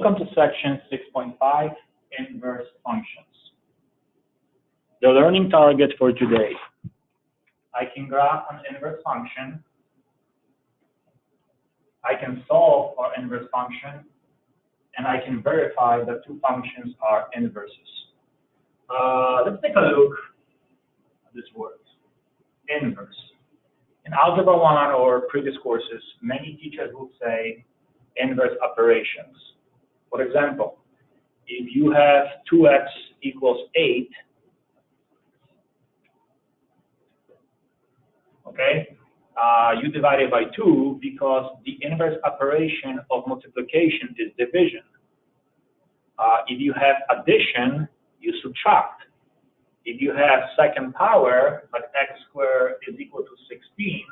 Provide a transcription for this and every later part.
Welcome to section 6.5, inverse functions. The learning target for today. I can graph an inverse function. I can solve for inverse function, and I can verify that two functions are inverses. Let's take a look at this word, inverse. In Algebra 1 or previous courses, many teachers would say inverse operations. For example, if you have 2x equals 8, okay, you divide it by 2 because the inverse operation of multiplication is division. If you have addition, you subtract. If you have second power, like x squared is equal to 16,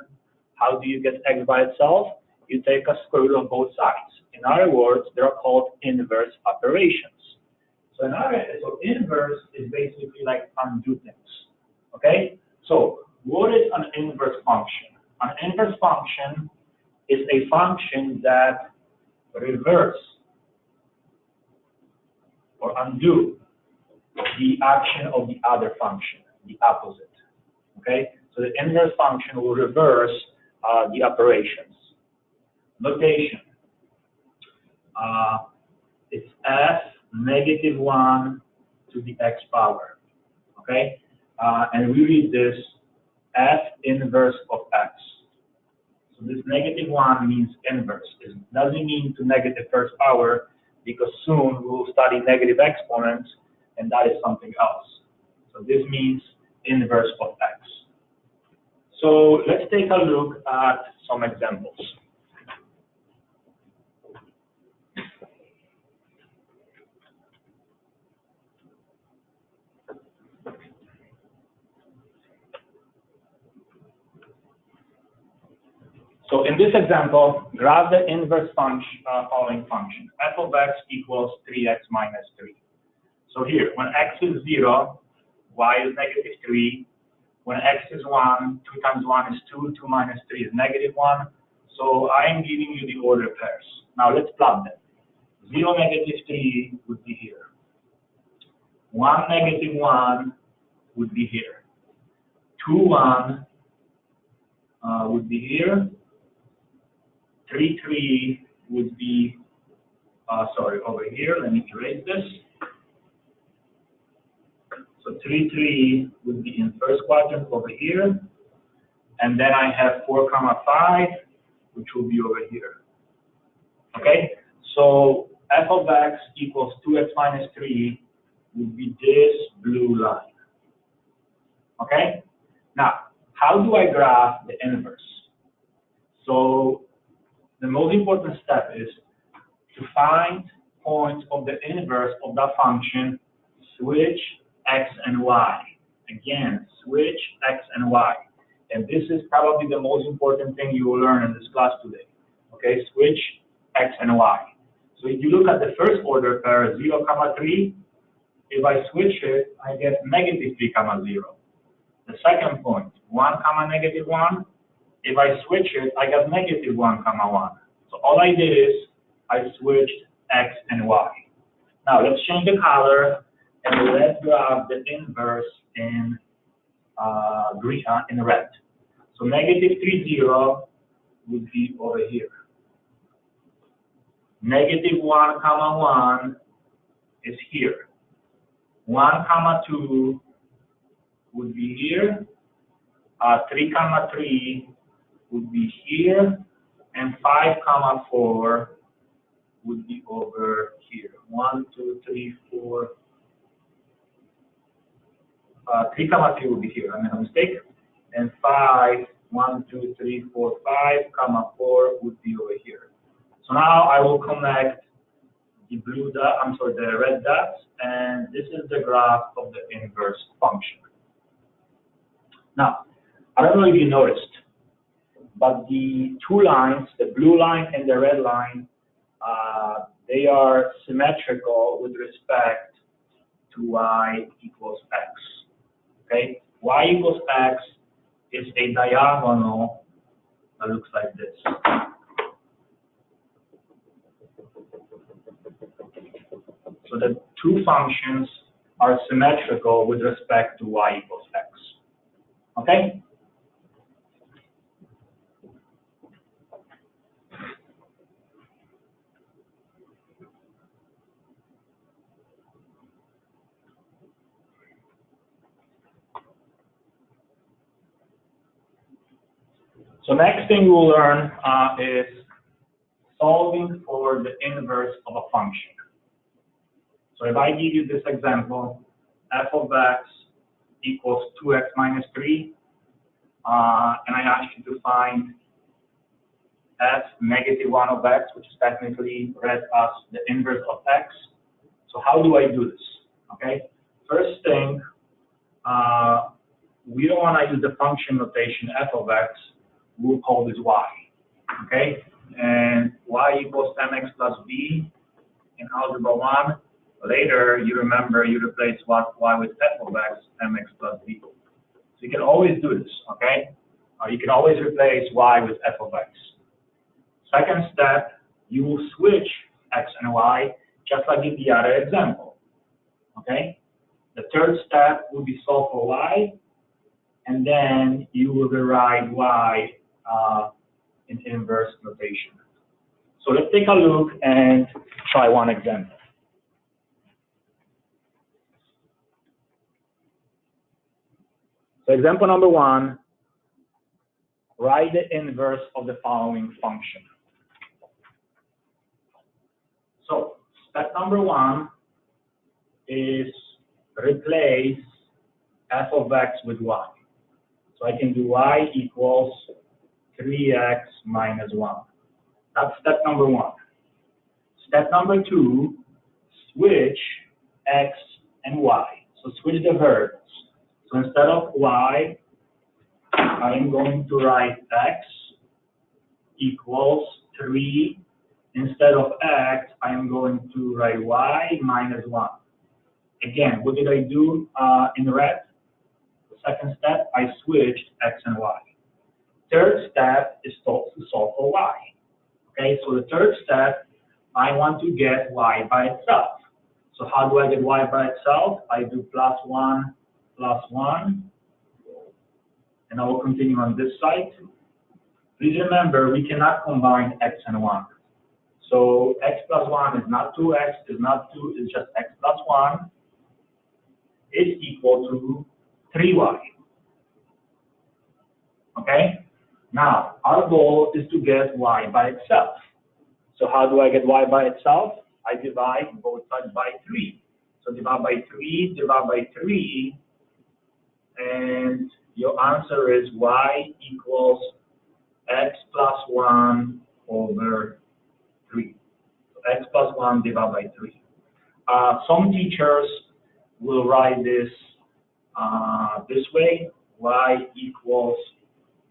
how do you get x by itself? You take a square root of both sides. In other words, they're called inverse operations. So inverse is basically like undo things. Okay? So what is an inverse function? An inverse function is a function that reverse or undo the action of the other function, the opposite. Okay? So the inverse function will reverse the operations. Notation. It's f negative 1 to the x power. Okay? And we read this f inverse of x. So this negative 1 means inverse. It doesn't mean to negative first power, because soon we will study negative exponents, and that is something else. So this means inverse of x. So let's take a look at some examples. So in this example, graph the inverse function, following function. F of x equals 3x minus 3. So here, when x is 0, y is negative 3. When x is 1, 2 times 1 is 2, 2 minus 3 is negative 1. So I am giving you the order pairs. Now let's plot them. 0, negative 3 would be here. 1, negative 1 would be here. 2, 1 would be here. 3, 3 would be, over here. Let me erase this. So 3, 3 would be in first quadrant over here. And then I have 4, 5, which will be over here. Okay? So f of x equals 2x minus 3 would be this blue line. Okay? Now, how do I graph the inverse? So the most important step is to find points of the inverse of that function, switch x and y. Again, switch x and y. And this is probably the most important thing you will learn in this class today. Okay, switch x and y. So if you look at the first order pair, 0, 3, if I switch it, I get negative 3, 0. The second point, 1, negative 1. If I switch it, I got negative 1, 1. So all I did is I switched x and y. Now let's change the color and let's graph the inverse in green, in red. So negative 3, 0 would be over here. Negative 1, 1 is here. 1, 2 would be here. 3, 3 would be here, and 5, 4 would be over here. 1, 2, 3, 4. 3, 3 would be here. I made a mistake. And 5, 1, 2, 3, 4, 5, 4 would be over here. So now I will connect the blue dot, the red dots, and this is the graph of the inverse function. Now, I don't know if you noticed, but the two lines, the blue line and the red line, they are symmetrical with respect to y equals x. Okay? Y equals x is a diagonal that looks like this. So the two functions are symmetrical with respect to y equals x. Okay? So next thing we'll learn is solving for the inverse of a function. So if I give you this example, f of x equals 2x minus 3, and I ask you to find f negative 1 of x, which is technically read as the inverse of x. So how do I do this? Okay, first thing, we don't want to use the function notation f of x. We'll call this y. Okay, and y equals mx plus b in algebra 1. Later, you remember you replace y with f of x, mx plus b. So you can always do this. Okay, you can always replace y with f of x. Second step, you will switch x and y, just like in the other example. Okay? The third step will be solve for y, and then you will rewrite y in inverse notation. So let's take a look and try one example. So example number 1, write the inverse of the following function. So step number 1 is replace f of x with y. So I can do y equals 3x minus 1. That's step number 1. Step number 2, switch x and y. So switch the variables. So instead of y, I am going to write x equals 3. Instead of x, I am going to write y minus 1. Again, what did I do in red? The second step, I switched x and y. Third step is to solve for y. Okay, so the third step, I want to get y by itself. So how do I get y by itself? I do plus 1, and I will continue on this side. Please remember, we cannot combine x and 1. So x plus 1 is not 2x, is not 2, it's just x plus 1 is equal to 3y. Okay? Now, our goal is to get y by itself. So how do I get y by itself? I divide both sides by 3. So divide by 3, and your answer is y equals x plus 1 over 3. So x plus 1 divided by 3. Some teachers will write this this way, y equals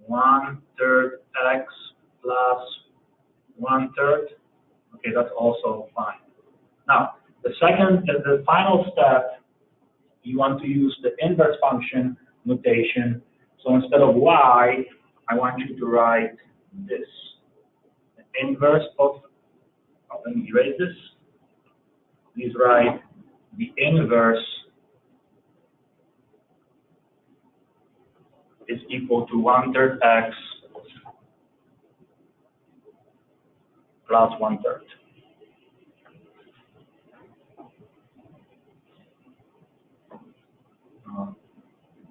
1/3 x plus 1/3. Okay, that's also fine. Now, the final step, you want to use the inverse function notation. So instead of y, I want you to write this. The inverse of, let me erase this. Please write the inverse is equal to 1/3 x plus 1/3.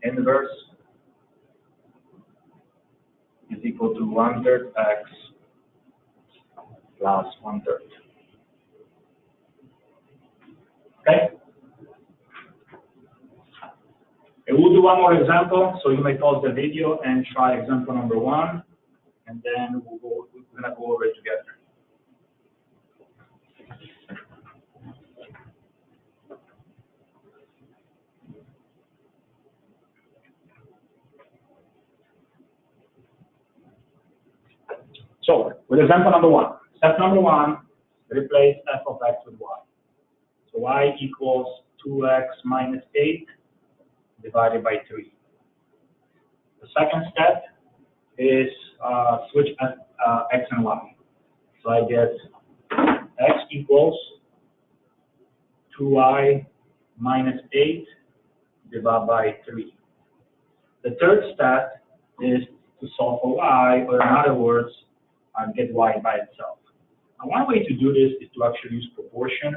Inverse is equal to 1/3 x plus 1/3. Okay? And we'll do one more example, so you may pause the video and try example number 1, and then we're gonna go over it together. So, with example number 1, step number 1, replace f of x with y. So y equals 2x minus 8 divided by 3. The second step is switch x and y. So I get x equals 2y minus 8 divided by 3. The third step is to solve for y, or in other words, get y by itself. Now, one way to do this is to actually use proportion.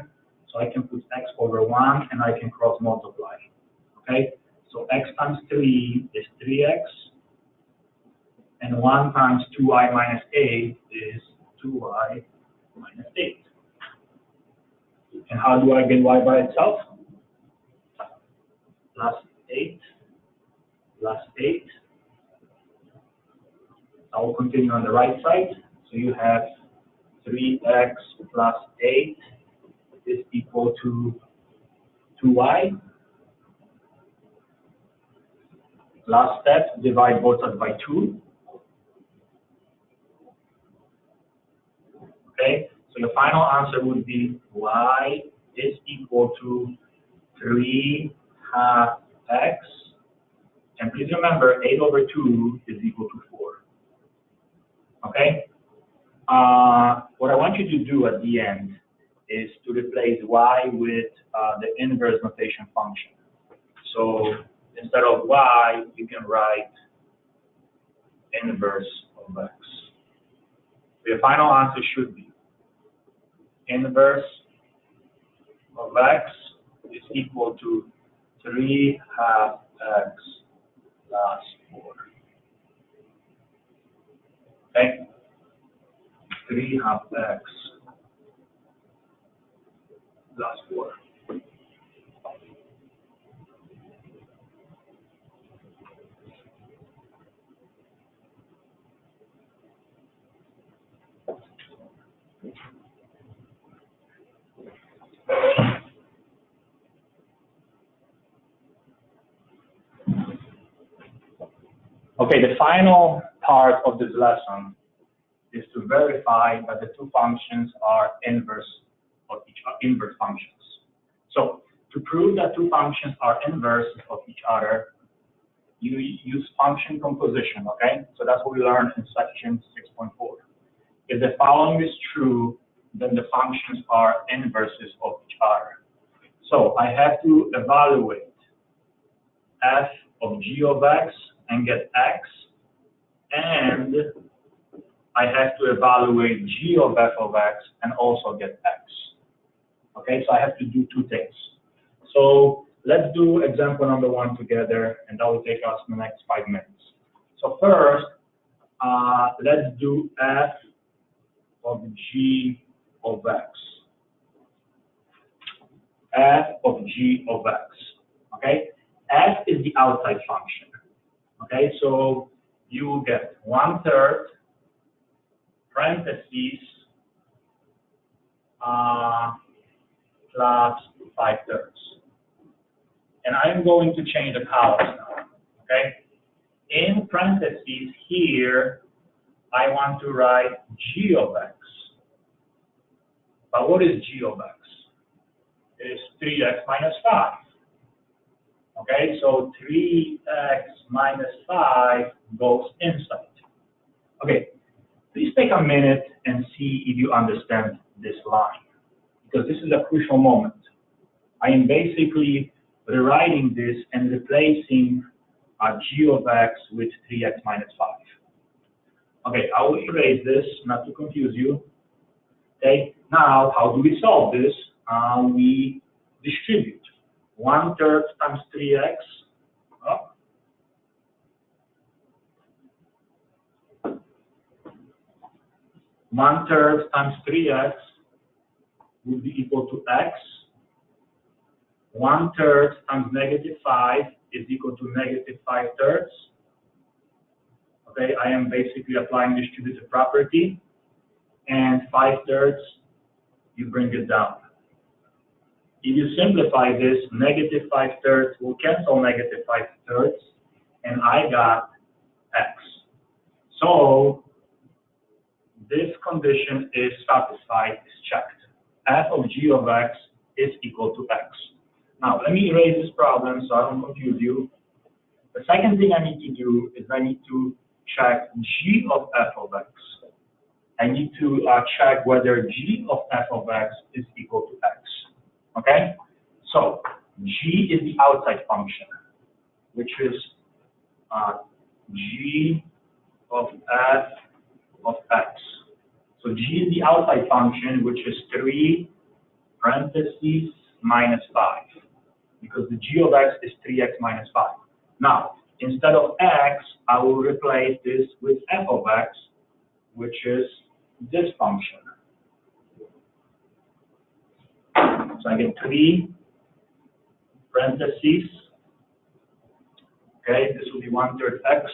So I can put x over 1 and I can cross multiply. Okay? So x times 3 is 3x, and 1 times 2y minus 8 is 2y minus 8. And how do I get y by itself? Plus 8, plus 8. I will continue on the right side. So you have 3x plus 8 is equal to 2y. Last step, divide both sides by 2. Okay, so your final answer would be y is equal to 3 half x. And please remember, 8 over 2 is equal to 4. Okay? What I want you to do at the end is to replace y with the inverse notation function. So instead of y, you can write inverse of x. So your final answer should be inverse of x is equal to 3 half x plus 4. Okay? 3 half x plus 4. Okay, the final part of this lesson is to verify that the two functions are inverse functions. So to prove that two functions are inverse of each other, you use function composition, okay? So that's what we learned in section 6.4. If the following is true, then the functions are inverses of each other. So I have to evaluate f of g of x and get x, and I have to evaluate g of f of x and also get x. Okay, so I have to do two things. So let's do example number 1 together, and that will take us the next 5 minutes. So first, let's do f of g of x. F of g of x. Okay, f is the outside function. Okay, so you will get 1/3 parentheses plus 5/3. And I'm going to change the columns now. Okay, in parentheses here, I want to write g of x. But what is g of x? It is 3x minus 5. Okay, so 3x minus 5 goes inside. Okay, please take a minute and see if you understand this line, because this is a crucial moment. I am basically rewriting this and replacing g of x with 3x minus 5. Okay, I will erase this, not to confuse you. Okay, now how do we solve this? We distribute 1/3 times 3x. Oh. 1/3 times 3x would be equal to x. 1/3 times -5 is equal to -5/3. Okay, I am basically applying distributive property. And 5/3, you bring it down. If you simplify this, -5/3 will cancel -5/3, and I got x. So this condition is satisfied, is checked. F of g of x is equal to x. Now, let me erase this problem so I don't confuse you. The second thing I need to do is I need to check g of f of x. I need to check whether g of f of x is equal to x. Okay? So g is the outside function, which is g of f of x. So g is the outside function, which is 3 parentheses minus 5, because the g of x is 3x minus 5. Now, instead of x, I will replace this with f of x, which is this function. So I get 3 parentheses. Okay, this will be 1/3 x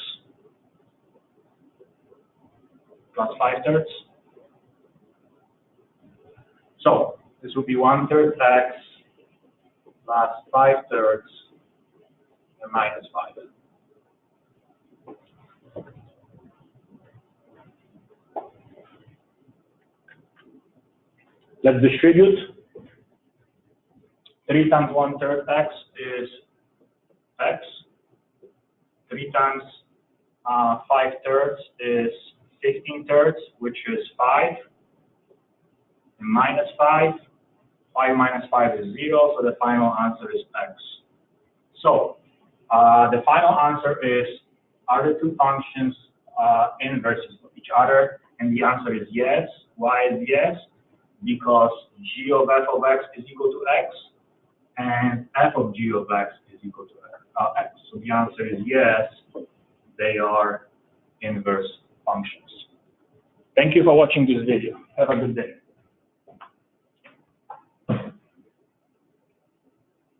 plus 5/3. So this will be 1/3 x plus 5/3 and minus 5. Let's distribute. 3 times 1/3 x is x. 3 times 5/3 is 15/3, which is 5. And minus 5. 5 minus 5 is 0, so the final answer is x. So the final answer is, are the two functions inverses of each other? And the answer is yes. Why is yes? Because g of f of x is equal to x, and f of g of x is equal to x. So the answer is yes, they are inverse functions. Thank you for watching this video. Have a good day.